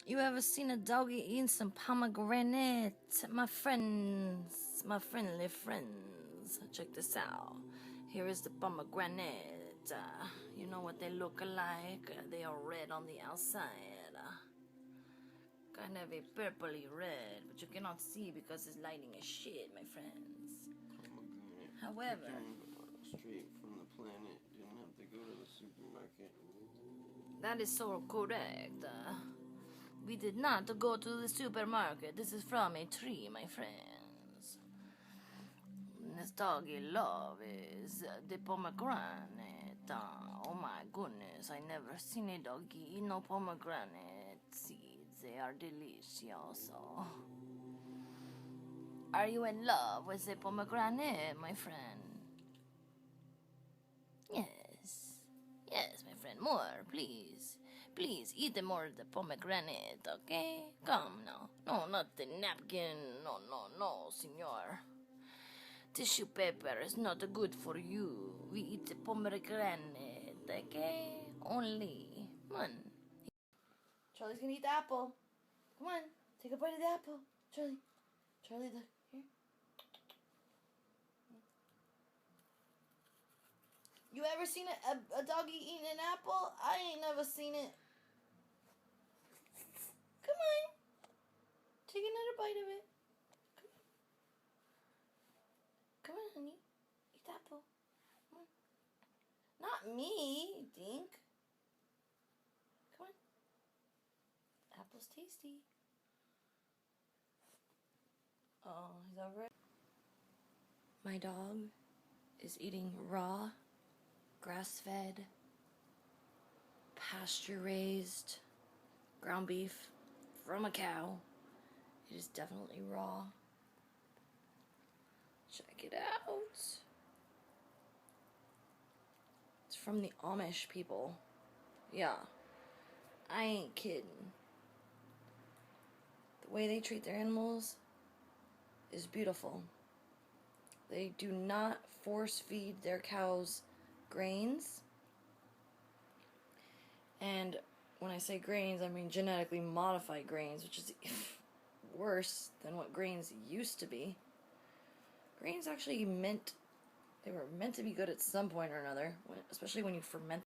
You ever seen a doggy eating some pomegranate? My friends, my friendly friends, check this out. Here is the pomegranate. You know what they look like? They are red on the outside. Kind of a purpley red, but you cannot see because it's lighting as shit, my friends. However, straight from the planet, didn't have to go to the supermarket. That is so correct. We did not go to the supermarket. This is from a tree, my friends. This doggy love is the pomegranate. Oh my goodness, I never seen a doggy eat no pomegranate seeds. They are delicious. Are you in love with the pomegranate, my friend? Yes. Yes, my friend. More, please. Please, eat more of the pomegranate, okay? Come now. No, not the napkin. No, no, no, senor. Tissue paper is not good for you. We eat the pomegranate, okay? Only. Come on. Charlie's gonna eat the apple. Come on. Take a bite of the apple. Charlie. Charlie, look. Here. You ever seen a doggy eating an apple? I ain't never seen it. Come on. Take another bite of it. Come on, honey. Eat the apple. Come on. Not me, you think. Come on. Apple's tasty. Oh, is that right? My dog is eating raw, grass-fed, pasture-raised ground beef from a cow. It is definitely raw. Check it out. It's from the Amish people. Yeah, I ain't kidding. The way they treat their animals is beautiful. They do not force feed their cows grains. And when I say grains, I mean genetically modified grains, which is worse than what grains used to be. Grains actually were meant to be good at some point or another, especially when you ferment